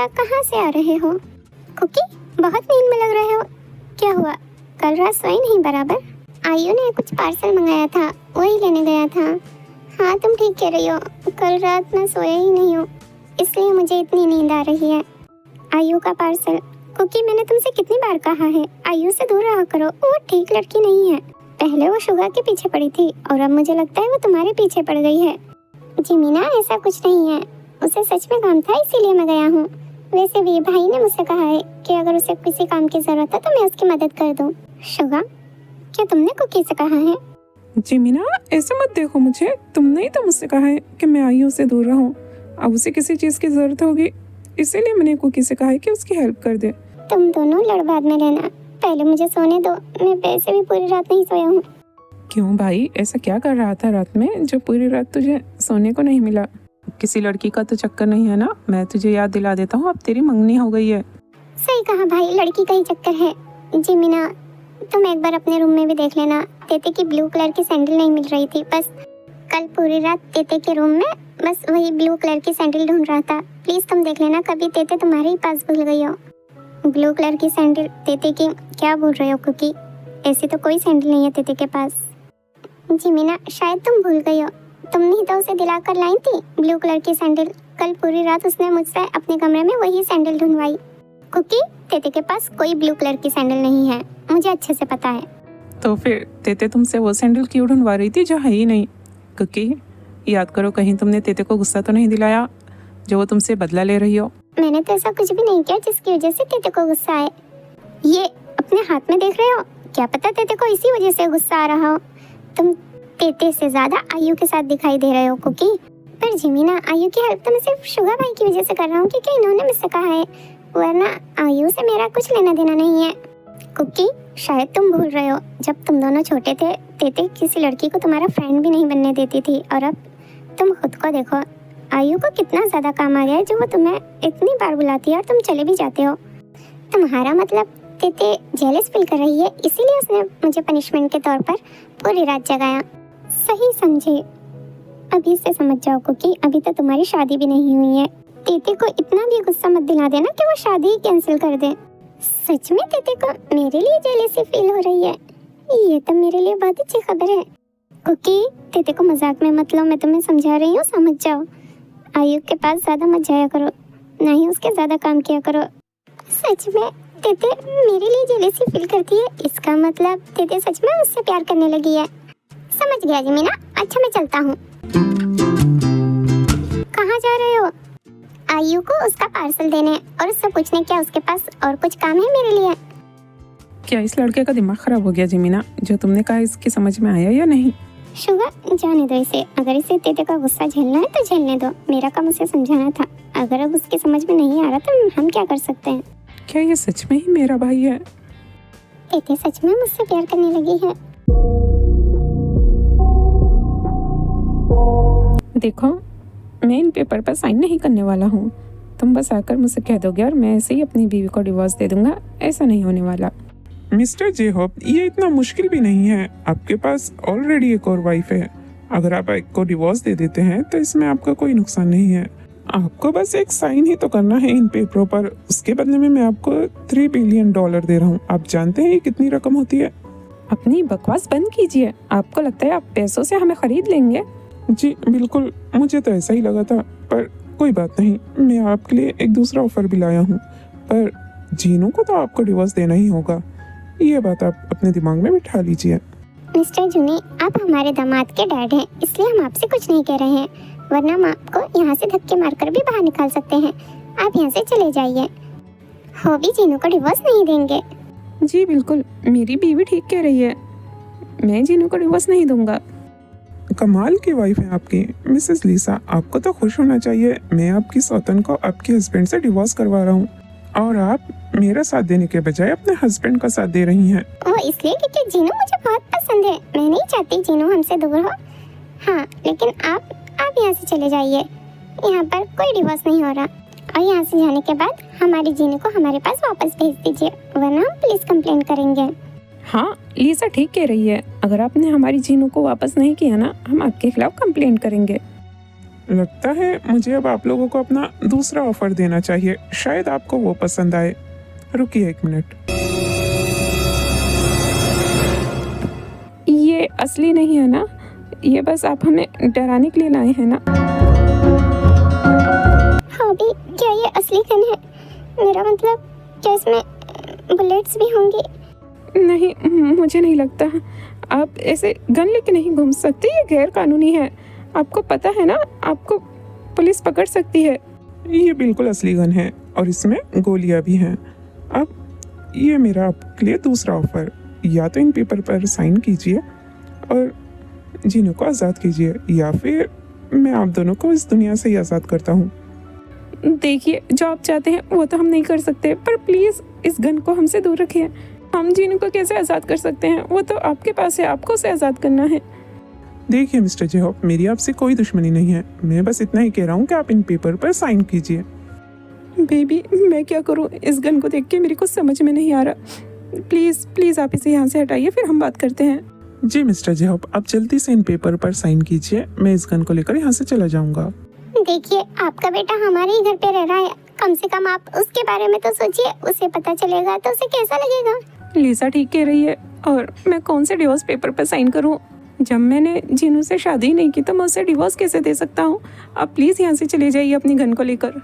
क्या कहाँ से आ रहे हो? कुकी, बहुत नींद में लग रहे हो। क्या हुआ? कल रात सोई नहीं बराबर? आयु ने कुछ पार्सल मंगाया था, वही लेने गया था। हाँ, तुम ठीक कह रही हो, कल रात मैं सोया ही नहीं हूँ, इसलिए मुझे इतनी नींद आ रही है। आयु का पार्सल। कुकी, मैंने तुमसे कितनी बार कहा है आयु से दूर रहा करो, वो ठीक लड़की नहीं है। पहले वो शुगा के पीछे पड़ी थी और अब मुझे लगता है वो तुम्हारे पीछे पड़ गई है। जिमीना, ऐसा कुछ नहीं है, उसे सच में काम था इसीलिए मैं गया हूँ। वैसे भी भाई ने मुझसे कहा है कि अगर उसे किसी काम की जरूरत है तो मैं उसकी मदद कर दूँ। शुगा, क्या तुमने कुकी से कहा है? जिमीना, ऐसे मत देखो मुझे, तुमने ही तो मुझसे कहा है कि मैं आयु से दूर रहूं। अब उसे किसी चीज़ की ज़रूरत होगी, इसीलिए मैंने कुकी से कहा है कि उसकी हेल्प कर दे। तुम दोनों लड़ बाद में लेना, पहले मुझे सोने दो, मैं वैसे भी पूरी रात नहीं सोया हूँ। क्यों भाई, ऐसा क्या कर रहा था रात में जो पूरी रात तुझे सोने को नहीं मिला? किसी लड़की का तो चक्कर नहीं है ना? मैं तुझे याद दिला देता हूँ, अब तेरी मंगनी हो गई है। सही कहा भाई, लड़की का ही चक्कर है। जिमीना, तुम एक बार अपने रूम में भी देख लेना, तेते की ब्लू कलर की सैंडल नहीं मिल रही थी। बस कल पूरी रात तेते के रूम में बस वही ब्लू कलर की सैंडल ढूंढ रहा था। प्लीज तुम देख लेना, कभी तेते तुम्हारे ही पास भूल गई हो। ब्लू कलर की सैंडल तेते की? क्या बोल रहे हो कुकी, ऐसी तो कोई सैंडल नहीं है तेते के पास। जिमीना, शायद तुम भूल गई हो, तुमने ही तो उसे दिलाकर लाई थी ब्लू कलर की सैंडल। कल पूरी रात उसने मुझसे अपने कमरे में वही सैंडल ढूंढवाई। कुकी, तेते के पास कोई ब्लू कलर की सैंडल नहीं है, मुझे अच्छे से पता है। तो फिर तेते तुमसे वो सैंडल क्यों ढूंढवा रही थी जो है ही नहीं? कुकी, याद करो, कहीं तुमने तेते को गुस्सा तो नहीं दिलाया जो वो तुमसे बदला ले रही हो? मैंने तो ऐसा कुछ भी नहीं किया जिसकी वजह से तेते को गुस्सा आए। ये अपने हाथ में देख रहे हो, क्या पता तेते को इसी वजह से गुस्सा आ रहा हो। तुम तेते से ज्यादा आयु के साथ दिखाई दे रहे हो कुकी। पर जिमीना, आयु की हेल्प तो मैं सिर्फ शुगा भाई की वजह से कर रहा हूँ क्योंकि इन्होंने मुझसे कहा है, वरना आयु से मेरा कुछ लेना देना नहीं है। कुकी, शायद तुम भूल रहे हो, जब तुम दोनों छोटे थे तेते किसी लड़की को तुम्हारा फ्रेंड भी नहीं बनने देती थी, और अब तुम खुद को देखो, आयु को कितना ज्यादा काम आ गया है जो वो तुम्हें इतनी बार बुलाती है और तुम चले भी जाते हो। तुम्हारा मतलब तेते जेलस फील कर रही है, इसीलिए उसने मुझे पनिशमेंट के तौर पर पूरी रात जगाया। सही समझे, अभी से समझ जाओ कुकी, अभी तो तुम्हारी शादी भी नहीं हुई है। तेते को इतना भी गुस्सा मत दिला देना कि वो शादी ही कैंसिल कर दे। सच में तेते को मेरे लिए जेलसी फील हो रही है, ये तो मेरे लिए बहुत अच्छी खबर है। कुकी, तेते को मजाक में मत लो, मैं तुम्हें समझा रही हूँ, समझ जाओ। आयु के पास ज्यादा मत जाया करो, ना ही उसके ज्यादा काम किया करो। सच में तेते मेरे लिए जेलसी फील करती है, इसका मतलब तेते सच में मुझसे प्यार करने लगी है। समझ गया जिमीना, अच्छा मैं चलता हूँ। कहाँ जा रहे हो? आयु को उसका पार्सल देने और उससे पूछने क्या उसके पास और कुछ काम है मेरे लिए। क्या इस लड़के का दिमाग खराब हो गया जिमीना? जो तुमने कहा इसकी समझ में आया या नहीं? शुगा, जाने दो इसे, अगर इसे तेते का गुस्सा झेलना है तो झेलने दो, मेरा काम उसे समझाना था। अगर अब उसकी समझ में नहीं आ रहा तो हम क्या कर सकते हैं। क्या ये सच में ही मेरा भाई है? तेते सच में मुझसे प्यार करने लगी है। देखो, मैं इन पेपर पर साइन नहीं करने वाला हूँ, तुम बस आकर मुझसे कह दोगे और मैं ऐसे ही अपनी बीवी को डिवोर्स दे दूंगा। ऐसा नहीं होने वाला। मिस्टर जेहोब, ये इतना मुश्किल भी नहीं है, आपके पास ऑलरेडी एक और वाइफ है। अगर आप एक को डिवोर्स दे देते हैं तो इसमें आपका कोई नुकसान नहीं है। आपको बस एक साइन ही तो करना है इन पेपरों पर, उसके बदले में मैं आपको $3 बिलियन दे रहा हूँ। आप जानते हैं ये कितनी रकम होती है? अपनी बकवास बंद कीजिए, आपको लगता है आप पैसों से हमें खरीद लेंगे? जी बिल्कुल, मुझे तो ऐसा ही लगा था, पर कोई बात नहीं, मैं आपके लिए एक दूसरा ऑफर भी लाया हूँ। पर जीनू को तो आपको डिवोर्स देना ही होगा, ये बात आप अपने दिमाग में बिठा लीजिए। मिस्टर जूनी, आप हमारे दामाद के डैड हैं, इसलिए हम आपसे कुछ नहीं कह रहे हैं, वरना हम आपको यहाँ से धक्के मारकर भी बाहर निकाल सकते हैं। आप यहाँ से चले जाइए। हो भी जीनू को डिवोर्स नहीं देंगे। जी बिल्कुल, मेरी बीवी ठीक कह रही है, मैं जीनू को डिवोर्स नहीं दूंगा। कमाल की वाइफ है आपकी मिसेस लीसा, आपको तो खुश होना चाहिए। मैं आपकी सौतन को आपके हस्बैंड से डिवोर्स करवा रहा हूँ और आप मेरा साथ देने के बजाय अपने हस्बैंड का साथ दे रही हैं। वो इसलिए क्योंकि जीनू मुझे बहुत पसंद है, मैं नहीं चाहती जीनू हमसे दूर हो। हाँ, लेकिन आप यहाँ से चले जाइए, यहाँ पर कोई डिवोर्स नहीं हो रहा। और यहाँ से जाने के बाद हमारी जीनू को हमारे पास वापस भेज दीजिए, वरना हम पुलिस कंप्लेन करेंगे। हाँ, लीसा ठीक कह रही है, अगर आपने हमारी जीनू को वापस नहीं किया ना, हम आपके खिलाफ कंप्लेंट करेंगे। लगता है मुझे अब आप लोगों को अपना दूसरा ऑफर देना चाहिए, शायद आपको वो पसंद आए। रुकिए 1 मिनट। ये असली नहीं है ना? ये बस आप हमें डराने के लिए लाए हैं ना? हाँ भी, क्या ये असली गन है? मेरा मतलब, क्या इसमें बुलेट्स भी होंगी? नहीं, मुझे नहीं लगता। आप ऐसे गन लेके नहीं घूम सकते, ये गैर कानूनी है। आपको पता है ना, आपको पुलिस पकड़ सकती है। ये बिल्कुल असली गन है और इसमें गोलियां भी हैं। अब ये मेरा आपके लिए दूसरा ऑफर, या तो इन पेपर पर साइन कीजिए और जीनू को आज़ाद कीजिए, या फिर मैं आप दोनों को इस दुनिया से ही आज़ाद करता हूँ। देखिए, जो आप चाहते हैं वो तो हम नहीं कर सकते, पर प्लीज़ इस गन को हमसे दूर रखिए। हम जीनू को कैसे आज़ाद कर सकते हैं? वो तो आपके पास है, आपको उसे आज़ाद करना है। देखिए मिस्टर जेहॉप, मेरी आपसे कोई दुश्मनी नहीं है, मैं बस इतना ही कह रहा हूँ कि आप इन पेपर पर साइन कीजिए। बेबी, मैं क्या करूँ? इस गन को देख के मेरे को समझ में नहीं आ रहा। प्लीज़ प्लीज़ आप इसे यहाँ से हटाइए, फिर हम बात करते हैं। जी मिस्टर जेहॉप, आप जल्दी से इन पेपर पर साइन कीजिए, मैं इस गन को लेकर यहाँ से चला जाऊँगा। देखिए, आपका बेटा हमारे ही घर पे रह रहा है, कम से कम आप उसके बारे में तो सोचिए। उसे पता चलेगा तो उसे कैसा लगेगा? लीसा ठीक कह रही है, और मैं कौन से डिवोर्स पेपर पर साइन करूं? जब मैंने जीनू से शादी नहीं की तो मैं उसे डिवोर्स कैसे दे सकता हूं? आप प्लीज़ यहाँ से चले जाइए अपनी गन को लेकर।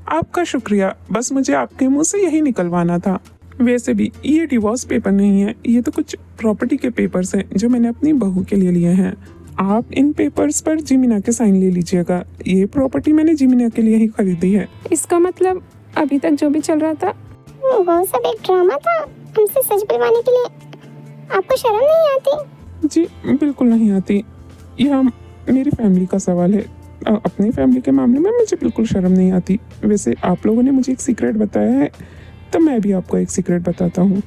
आपका शुक्रिया, बस मुझे आपके मुंह से यही निकलवाना था। वैसे भी ये डिवोर्स पेपर नहीं है, ये तो कुछ प्रॉपर्टी के पेपर्स हैं जो मैंने अपनी बहू के लिए लिए हैं। आप इन पेपर्स पर जिमिना के साइन ले लीजिएगा, ये प्रॉपर्टी मैंने जिमिना के लिए ही खरीदी है। इसका मतलब अभी तक जो भी चल रहा था वो सब एक ड्रामा था हमसे सच बुलवाने के लिए। आपको शर्म नहीं आती? जी बिल्कुल नहीं आती, यह मेरी फैमिली का सवाल है। अपनी फैमिली के मामले में मुझे बिल्कुल शर्म नहीं आती। वैसे आप लोगों ने मुझे एक सीक्रेट बताया है, तो मैं भी आपको एक सीक्रेट बताता हूँ।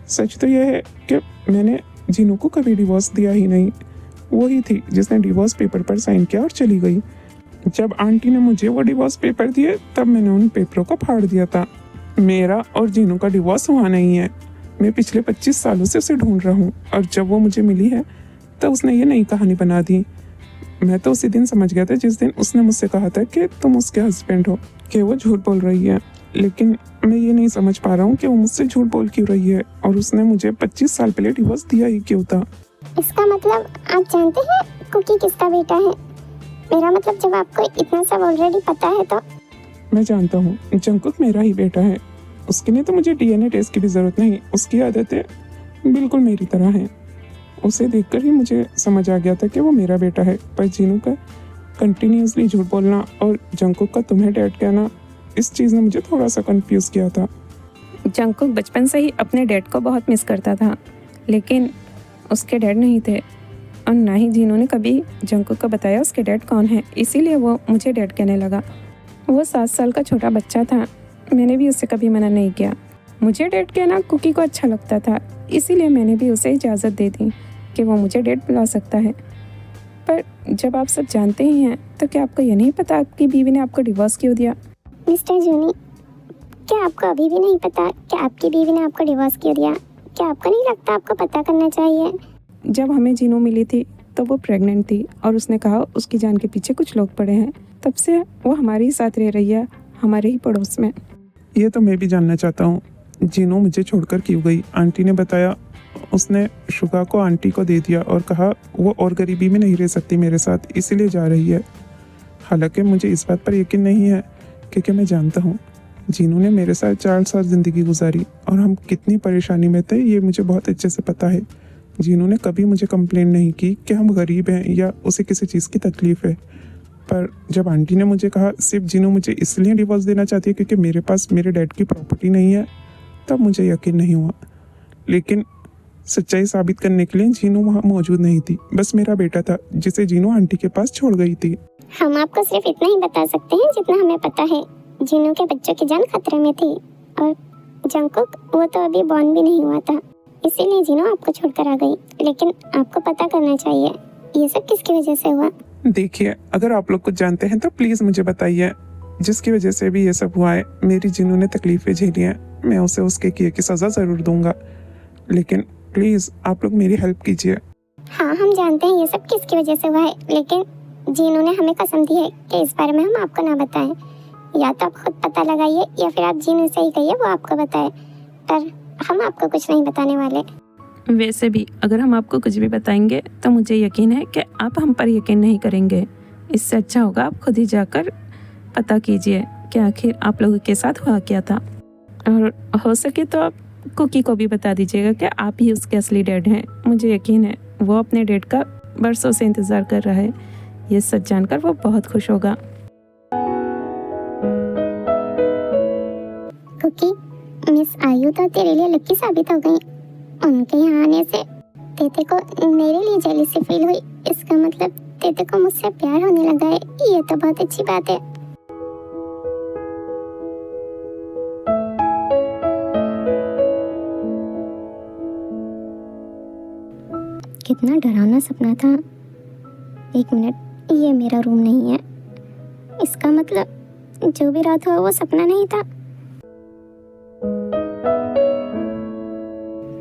सच तो यह है कि मैंने जीनू को कभी डिवोर्स दिया ही नहीं। वही थी जिसने डिवोर्स पेपर पर साइन किया और चली गई। जब आंटी ने मुझे वो डिवोर्स पेपर दिए तब मैंने उन पेपरों को फाड़ दिया था। मेरा और जीनू का डिवोर्स हुआ नहीं है। मैं पिछले 25 सालों से उसे ढूंढ रहा हूँ, और जब वो मुझे मिली है तो उसने ये नई कहानी बना दी। मैं तो उसी दिन समझ गया था जिस दिन उसने मुझसे कहा था कि तुम उसके हस्बैंड हो, कि वो झूठ बोल रही है। लेकिन मैं ये नहीं समझ पा रहा हूँ कि वो मुझसे झूठ बोल क्यों रही है, और उसने मुझे 25 साल पहले डिवोर्स दिया ही क्यों था। इसका मतलब आप जानते हैं कुकी किसका बेटा है? मेरा मतलब, जब आपको इतना सब ऑलरेडी पता है तो। मैं जानता हूँ जंकुक मेरा ही बेटा है। उसके लिए तो मुझे डीएनए टेस्ट की भी जरूरत नहीं। उसकी आदतें बिल्कुल मेरी तरह हैं। उसे देखकर ही मुझे समझ आ गया था कि वो मेरा बेटा है। पर जीनू का कंटिन्यूसली झूठ बोलना और जंकुक का तुम्हें डैड कहना, इस चीज़ ने मुझे थोड़ा सा कंफ्यूज किया था। जंकुक बचपन से ही अपने डैड को बहुत मिस करता था, लेकिन उसके डैड नहीं थे, और ना ही जीनू ने कभी जंकुक को बताया उसके डैड कौन है। इसीलिए वो मुझे डैड कहने लगा। वो 7 साल का छोटा बच्चा था, मैंने भी उससे कभी मना नहीं किया। मुझे डैड कहना कुकी को अच्छा लगता था, इसीलिए मैंने भी उसे इजाज़त दे दी कि वो मुझे डैड बुला सकता है। पर जब आप सब जानते ही हैं, तो क्या आपको ये नहीं पता आपकी बीवी ने आपको डिवोर्स क्यों दिया? मिस्टर जूनी, क्या आपको अभी भी नहीं पता कि आपकी बीवी ने आपको डिवोर्स क्यों दिया? क्या आपको नहीं लगता आपको पता करना चाहिए? जब हमें जीनू मिली थी तो वो प्रेग्नेंट थी, और उसने कहा उसकी जान के पीछे कुछ लोग पड़े हैं। तब से वो हमारे ही साथ रह रही है, हमारे ही पड़ोस में। ये तो मैं भी जानना चाहता हूँ, जीनू मुझे छोड़कर क्यों गई? आंटी ने बताया उसने शुगा को आंटी को दे दिया और कहा वो और गरीबी में नहीं रह सकती मेरे साथ, इसीलिए जा रही है। हालांकि मुझे इस बात पर यकीन नहीं है, क्योंकि मैं जानता हूँ जीनू ने मेरे साथ 4 साल ज़िंदगी गुजारी और हम कितनी परेशानी में थे, ये मुझे बहुत अच्छे से पता है। जीनू ने कभी मुझे कंप्लेन नहीं की कि हम गरीब हैं या उसे किसी चीज़ की तकलीफ़ है। पर जब आंटी ने मुझे कहा सिर्फ जीनू मुझे इसलिए डिवोर्स देना चाहती है क्योंकि मेरे पास मेरे डैड की प्रॉपर्टी नहीं है, तब मुझे यकीन नहीं हुआ। लेकिन सच्चाई साबित करने के लिए जीनू वहाँ मौजूद नहीं थी, बस मेरा बेटा था जिसे जीनू आंटी के पास छोड़ गई थी। हम आपको सिर्फ इतना ही बता सकते हैं जितना हमें पता है। जीनू के बच्चों की जान खतरे में थी, और जंकुक वो तो अभी बॉर्न भी नहीं हुआ था, इसीलिए जीनू आपको छोड़कर आ गई। लेकिन आपको पता करना चाहिए ये सब किसकी वजह से हुआ। देखिए, अगर आप लोग कुछ जानते हैं तो प्लीज़ मुझे बताइए। जिसकी वजह से भी ये सब हुआ है, मेरी जीनू ने तकलीफ़ें झेली हैं, मैं उसे उसके किए की सज़ा ज़रूर दूंगा। लेकिन प्लीज़ आप लोग मेरी हेल्प कीजिए। हाँ, हम जानते हैं ये सब किसकी वजह से हुआ है, लेकिन जीनू ने हमें कसम दी है कि इस बारे में हम आपको ना बताएं। या तो आप खुद पता लगाइए या फिर आप जीनू से ही कहिए वो आपको बताए, पर हम आपको कुछ नहीं बताने वाले। वैसे भी अगर हम आपको कुछ भी बताएंगे तो मुझे यकीन है कि आप हम पर यकीन नहीं करेंगे। इससे अच्छा होगा आप खुद ही जाकर पता कीजिए कि आखिर आप लोगों के साथ हुआ क्या था, और हो सके तो आप कुकी को भी बता दीजिएगा कि आप ही उसके असली डैड हैं। मुझे यकीन है वो अपने डैड का बरसों से इंतज़ार कर रहा है। ये सच जानकर वो बहुत खुश होगा। कुकी, मिस आयु तो तेरे लिए लकी साबित हो गई। उनके यहाँ आने से तेते को मेरे लिए जेलसी फील हुई। इसका मतलब तेते को मुझसे प्यार होने लगा है। ये तो बहुत अच्छी बात है। कितना डरावना सपना था। एक मिनट, ये मेरा रूम नहीं है। इसका मतलब जो भी रात हुआ वो सपना नहीं था।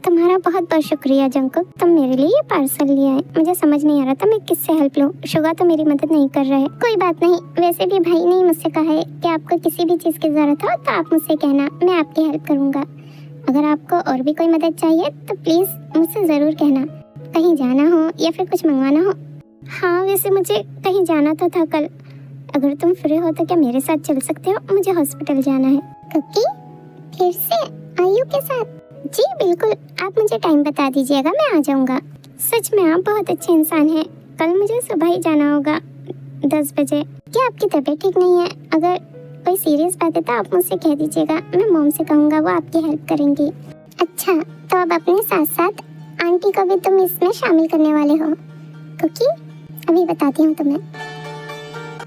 तुम्हारा बहुत बहुत शुक्रिया जंकुक, तुम मेरे लिए ये पार्सल लिया है। मुझे समझ नहीं आ रहा था मैं किससे हेल्प लूं। शुगा तो मेरी मदद नहीं कर रहा है। कोई बात नहीं, वैसे भी भाई ने मुझसे कहा है कि आपको किसी भी चीज़ की ज़रूरत हो तो आप मुझसे कहना, मैं आपकी हेल्प करूँगा। अगर आपको और भी कोई मदद चाहिए तो प्लीज़ मुझसे ज़रूर कहना। कहीं जाना हो या फिर कुछ मंगवाना हो। हाँ, वैसे मुझे कहीं जाना तो था कल। अगर तुम फ्री हो तो क्या मेरे साथ चल सकते हो? मुझे हॉस्पिटल जाना है। कुकी, फिर से आयु के साथ? जी बिल्कुल, आप मुझे टाइम बता दीजिएगा, मैं आ जाऊंगा। सच में आप बहुत अच्छे इंसान हैं। कल मुझे सुबह ही जाना होगा 10 बजे। क्या आपकी तबीयत ठीक नहीं है? अगर कोई सीरियस बात है तो आप मुझसे कह दीजिएगा, मैं मॉम से कहूँगा, वो आपकी हेल्प करेंगी। अच्छा, तो अब अपने साथ साथ आंटी को भी तुम इसमें शामिल करने वाले हो? कुकी, अभी बताती हूँ तुम्हें।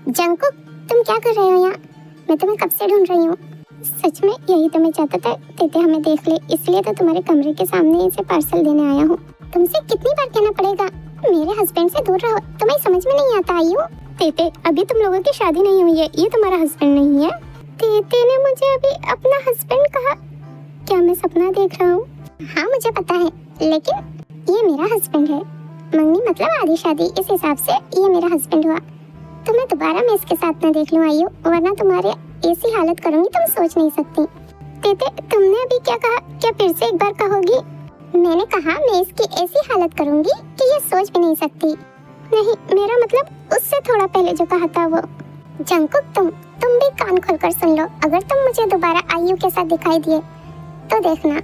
जंकुक, तुम क्या कर रहे हो यहाँ? मैं तुम्हें कब से ढूंढ रही हूँ। सच में यही तो मैं चाहता था, तेते हमें देख ले, इसलिए तो तुम्हारे कमरे के सामने इसे पार्सल देने आया हूँ। तुमसे कितनी बार कहना पड़ेगा मेरे हस्बैंड से दूर रहो? तुम्हें समझ में नहीं आता आयु? तेते, अभी तुम लोगों की शादी नहीं हुई है, ये तुम्हारा हस्बैंड नहीं है। तेते ने मुझे अभी अपना हस्बैंड कहा। क्या मैं सपना देख रहा हूँ? हाँ मुझे पता है, लेकिन ये मेरा हस्बैंड है। मंगनी मतलब आधी शादी, इस हिसाब से ये मेरा हस्बैंड हुआ। तुम्हें दोबारा मैं इसके साथ न देख लूं आयु, वरना तुम्हारे ऐसी हालत करूंगी तुम सोच नहीं सकती। तेते, तुमने अभी क्या कहा? क्या फिर से एक बार कहोगी? मैंने कहा मैं इसकी ऐसी हालत करूंगी कि ये सोच भी नहीं सकती। नहीं, मेरा मतलब उससे थोड़ा पहले जो कहा था वो। जंकुक, तुम भी कान खोलकर सुन लो। अगर तुम मुझे दोबारा आयु के साथ दिखाई दिए तो देखना,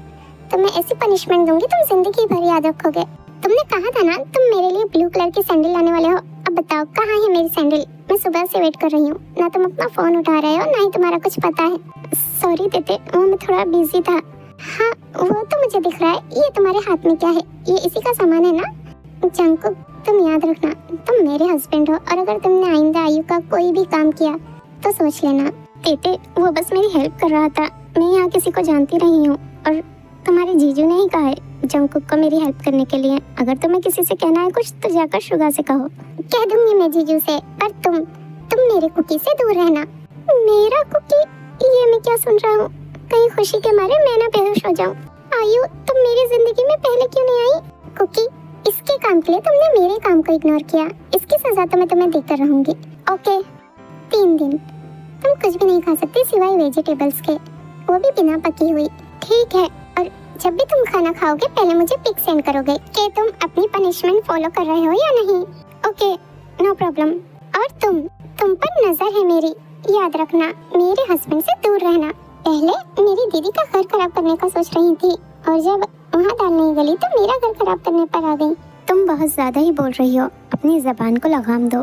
तुम्हें ऐसी पनिशमेंट दूंगी तुम जिंदगी भर याद रखोगे। तुमने कहा था ना तुम मेरे लिए ब्लू कलर की सैंडल लाने वाले हो। अब बताओ कहाँ है मेरी सैंडल? मैं सुबह से वेट कर रही हूँ, ना तुम अपना फोन उठा रहे हो ना ही तुम्हारा कुछ पता है। सॉरी तेते, वो मैं थोड़ा बिजी था। हाँ वो तो मुझे दिख रहा है। ये तुम्हारे हाथ में क्या है? ये इसी का सामान है ना? जंकुक, तुम याद रखना, तुम मेरे हस्बैंड हो, और अगर तुमने आइंदा आयु का कोई भी काम किया तो सोच लेना। तेते, वो बस मेरी हेल्प कर रहा था। मैं यहाँ किसी को जानती नहीं हूँ, और तुम्हारे जीजू ने ही कहा है जंकुक को मेरी हेल्प करने के लिए। अगर तुम्हें किसी से कहना है कुछ तो जाकर शुगा से कहो। कह दूंगी मैं जीजू से, पर तुम मेरे कुकी से दूर रहना। मेरा कुकी? ये मैं क्या सुन रहा हूँ? कहीं खुशी के मारे मैं ना बेहोश हो जाऊँ। आयु, तुम मेरी जिंदगी में पहले क्यों नहीं आई? कुकी, इसके काम के लिए तुमने मेरे काम को इग्नोर किया, इसकी सजा तो मैं तुम्हें देकर रहूंगी। ओके, 3 दिन तुम कुछ भी नहीं खा सकती सिवाय वेजिटेबल्स के, वो भी बिना पकी हुई। ठीक है, और जब भी तुम खाना खाओगे पहले मुझे पिक सेंड करोगे कि तुम अपनी पनिशमेंट फॉलो कर रहे हो या नहीं। Okay, no problem. और तुम पर नजर है मेरी, याद रखना, मेरे हस्बैंड से दूर रहना। पहले मेरी दीदी का घर खराब करने का सोच रही थी, और जब वहाँ दाल नहीं गली तो मेरा घर खराब करने पर आ गई। तुम बहुत ज्यादा ही बोल रही हो, अपनी जबान को लगाम दो।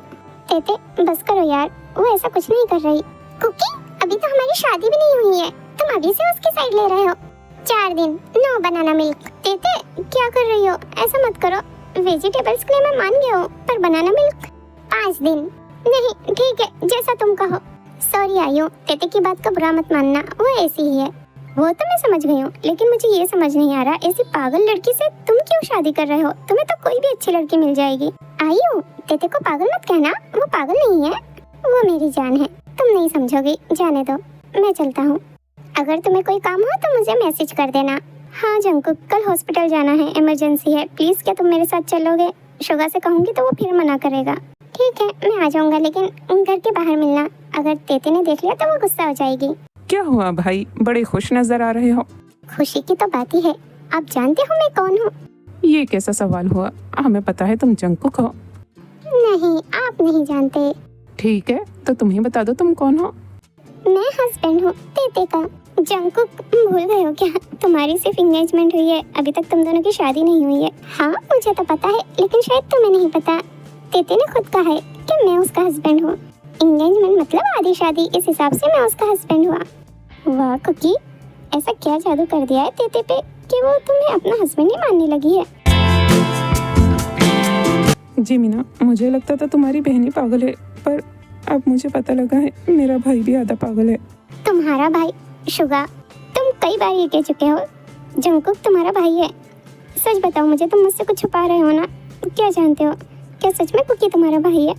तेते, बस करो यार, वो ऐसा कुछ नहीं कर रही। कुकी, अभी तो हमारी शादी भी नहीं हुई है, तुम अभी से उसकी साइड ले रहे हो। 4 दिन, नो बनाना मिल्क। तेते, क्या कर रही हो? ऐसा मत करो। वेजिटेबल्स के लिए मैं मान गया हूँ, पर बनाना मिल्क 5 दिन नहीं। ठीक है, जैसा तुम कहो। सॉरी आयु, तेते की बात का बुरा मत मानना, वो ऐसी ही है। वो तो मैं समझ गई हूँ, लेकिन मुझे ये समझ नहीं आ रहा, ऐसी पागल लड़की से तुम क्यों शादी कर रहे हो? तुम्हें तो कोई भी अच्छी लड़की मिल जाएगी। आयु, तेते को पागल मत कहना, वो पागल नहीं है, वो मेरी जान है। तुम नहीं समझोगी, जाने दो, मैं चलता हूँ। अगर तुम्हें कोई काम हो तो मुझे मैसेज कर देना। हाँ जंकुक, कल हॉस्पिटल जाना है, इमरजेंसी है, प्लीज क्या तुम मेरे साथ चलोगे? शुगा से कहूँगी तो वो फिर मना करेगा। ठीक है, मैं आ जाऊंगा, लेकिन घर के बाहर मिलना। अगर तेते ने देख लिया तो वो गुस्सा हो जाएगी। क्या हुआ भाई, बड़े खुश नजर आ रहे हो। खुशी की तो बात ही है। आप जानते हो मैं कौन हूँ? ये कैसा सवाल हुआ, हमें पता है तुम जंगकुक हो। नहीं, आप नहीं जानते। ठीक है, तो तुम ही बता दो तुम कौन हो। मैं हस्बैंड हूँ तेते का। जंगकुक, भूल गए हो क्या? तुम्हारी सिर्फ एंगेजमेंट हुई है, अभी तक तुम दोनों की शादी नहीं हुई है। हाँ, मुझे तो पता है, लेकिन शायद तुम्हें नहीं पता। तेते ने खुद कहा है कि मैं उसका हस्बैंड हूँ। एंगेजमेंट मतलब आधी शादी, इस हिसाब से मैं उसका हस्बैंड हुआ। वाह कुकी, ऐसा क्या जादू कर दिया है तेते पे कि वो तुम्हें अपना हस्बैंड ही मानने लगी है। जी मीना, मुझे लगता था तुम्हारी बहन ही पागल है, पर अब मुझे पता लगा है मेरा भाई भी आधा पागल है। तुम्हारा भाई? शुगा, तुम कई बार ये कह चुके हो जंगकुक तुम्हारा भाई है। सच बताओ मुझे, तुम मुझसे कुछ छुपा रहे हो ना? क्या जानते हो, क्या सच में कुकी तुम्हारा भाई है?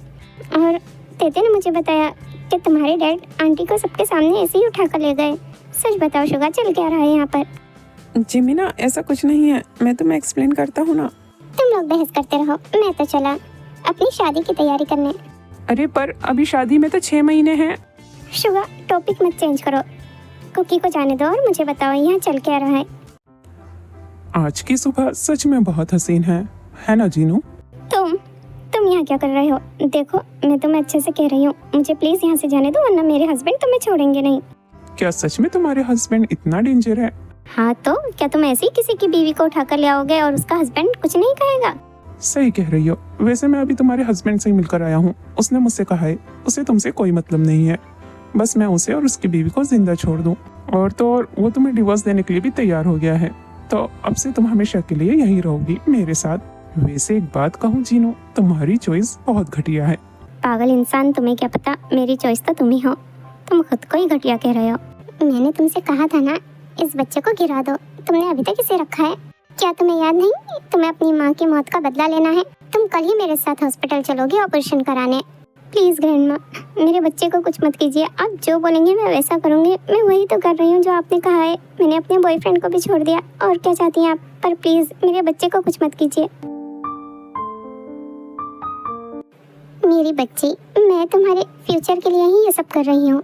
और तेते ने मुझे बताया कि तुम्हारे डैड आंटी को सबके सामने ऐसे ही उठा कर ले गए। सच बताओ शुगा, चल क्या रहा है यहाँ पर? जी मीना, ऐसा कुछ नहीं है, मैं तुम्हें एक्सप्लेन करता हूँ ना। तुम लोग बहस करते रहो, मैं तो चला अपनी शादी की तैयारी करने। अरे पर अभी शादी में तो 6 महीने हैं। शुगा, टॉपिक मत चेंज करो, कुकी को जाने दो और मुझे बताओ यहाँ चल क्या रहा है। आज की सुबह सच में बहुत हसीन है ना जीनू? तुम यहाँ क्या कर रहे हो? देखो, मैं तुम्हें अच्छे से कह रही हूँ, मुझे प्लीज यहाँ से जाने दो, वरना मेरे हस्बैंड तुम्हें छोड़ेंगे नहीं। क्या सच में तुम्हारे हस्बैंड इतना डेंजर है? हाँ तो क्या तुम ऐसे ही किसी की बीवी को उठा कर ले आओगे और उसका हस्बैंड कुछ नहीं कहेगा? सही कह रही हो। वैसे मैं अभी तुम्हारे हस्बैंड से ही मिलकर आया हूँ। उसने मुझसे कहा है उसे तुमसे कोई मतलब नहीं है, बस मैं उसे और उसकी बीवी को जिंदा छोड़ दूँ। और तो और वो तुम्हें डिवोर्स देने के लिए भी तैयार हो गया है, तो अब से तुम हमेशा के लिए यहीं रहोगी मेरे साथ। वैसे एक बात कहूँ जीनू, तुम्हारी चॉइस बहुत घटिया है। पागल इंसान, तुम्हें क्या पता, मेरी चॉइस तो तुम ही हो। तुम खुद को ही घटिया कह रहे हो। मैंने तुमसे कहा था ना, इस बच्चे को गिरा दो। तुमने अभी तक इसे रखा है। क्या तुम्हें याद नहीं, तुम्हें अपनी माँ की मौत का बदला लेना है? तुम कल ही मेरे साथ हॉस्पिटल चलोगे ऑपरेशन कराने। प्लीज ग्रैंडमा, मेरे बच्चे को कुछ मत कीजिए। आप जो बोलेंगे मैं वैसा करूँगी। मैं वही तो कर रही हूँ जो आपने कहा है। मैंने अपने बॉयफ्रेंड को भी छोड़ दिया, और क्या चाहती हैं आप? पर प्लीज मेरे बच्चे को कुछ मत कीजिए। मेरी बच्ची, मैं तुम्हारे फ्यूचर के लिए ही ये सब कर रही हूँ।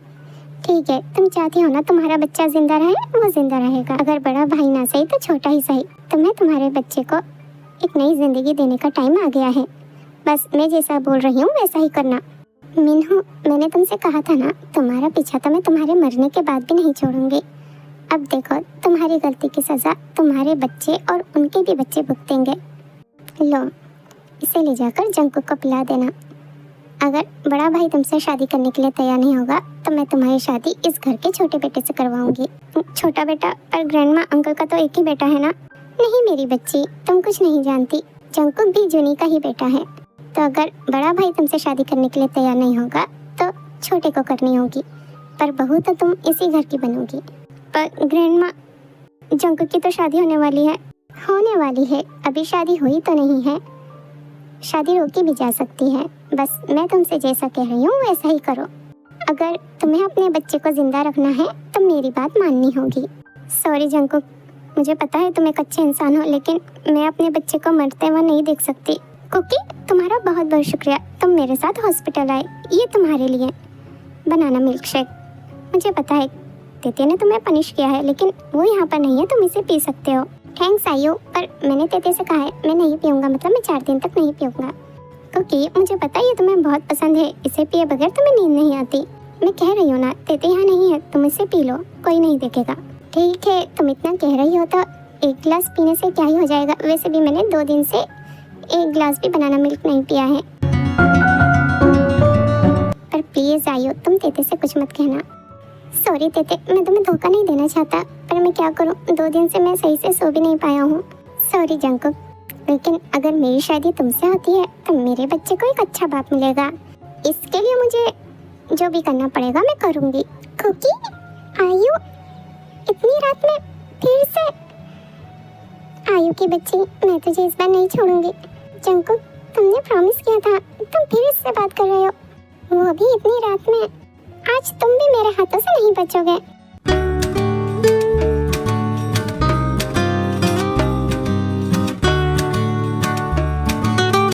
ठीक है, तुम चाहती हो ना तुम्हारा बच्चा जिंदा रहे, वो जिंदा रहेगा। अगर बड़ा भाई ना सही तो छोटा ही सही। तुम्हें तुम्हारे बच्चे को एक नई जिंदगी देने का टाइम आ गया है। बस मैं जैसा बोल रही हूँ वैसा ही करना। मिन्हू, मैंने तुमसे कहा था ना, तुम्हारा पीछा तो मैं तुम्हारे मरने के बाद भी नहीं छोड़ूंगी। अब देखो, तुम्हारी गलती की सजा तुम्हारे बच्चे और उनके भी बच्चे भुगतेंगे। लो, इसे ले जाकर जंगकुक को पिला देना। अगर बड़ा भाई तुमसे शादी करने के लिए तैयार नहीं होगा तो मैं तुम्हारी शादी इस घर के छोटे बेटे से करवाऊंगी। छोटा बेटा? पर ग्रैंडमा, अंकल का तो एक ही बेटा है ना? नहीं मेरी बच्ची, तुम कुछ नहीं जानती, जंगकुक भी जूनी का ही बेटा है। तो अगर बड़ा भाई तुमसे शादी करने के लिए तैयार नहीं होगा तो छोटे को करनी होगी, पर बहू तो तुम इसी घर की बनोगी। पर ग्रैंडमा, जंगकुक की तो शादी होने वाली है। होने वाली है, अभी शादी हुई तो नहीं है। शादी रोकी भी जा सकती है। बस मैं तुमसे जैसा कह रही हूँ वैसा ही करो। अगर तुम्हें अपने बच्चे को जिंदा रखना है तो मेरी बात माननी होगी। सॉरी जंगकुक, मुझे पता है तुम एक अच्छे इंसान हो, लेकिन मैं अपने बच्चे को मरते हुए नहीं देख सकती। कुकी, तुम्हारा बहुत बहुत शुक्रिया, तुम मेरे साथ हॉस्पिटल आए। ये तुम्हारे लिए बनाना मिल्क शेक। मुझे पता है तेते ने तुम्हें पनिश किया है, लेकिन वो यहाँ पर नहीं है, तुम इसे पी सकते हो। थैंक्स आयु, पर मैंने तेते से कहा है मैं नहीं पीऊँगा, मतलब मैं 4 दिन तक नहीं पीऊँगा। क्योंकि मुझे पता है ये तुम्हें बहुत पसंद है, इसे पिए बगैर तुम्हें नींद नहीं आती। मैं कह रही हूँ ना, तेते यहाँ नहीं है, तुम इसे पी लो, कोई नहीं देखेगा। ठीक है, तुम इतना कह रही हो तो 1 गिलास पीने से क्या ही हो जाएगा। वैसे भी मैंने 2 दिन से 1 गिलास भी बनाना मिल्क नहीं पिया है। पर प्लीज आयु, तुम तेते से कुछ मत कहना। सॉरी तेते, मैं तुम्हें धोखा नहीं देना चाहता, पर मैं क्या करूं, 2 दिन से मैं सही से सो भी नहीं पाया हूँ। सॉरी जंगकुक, लेकिन अगर मेरी शादी तुमसे होती है तो मेरे बच्चे को एक अच्छा बाप मिलेगा। इसके लिए मुझे जो भी करना पड़ेगा मैं करूँगी। कुकी, आयु, इतनी रात में फिर से? आयु की बच्ची, मैं तुझे इस बार नहीं छोड़ूंगी। जंगकुक, तुमने प्रॉमिस किया था, तुम फिर इससे बात कर रहे हो, वो भी इतनी रात में। आज तुम भी मेरे हाथों से नहीं बचोगे।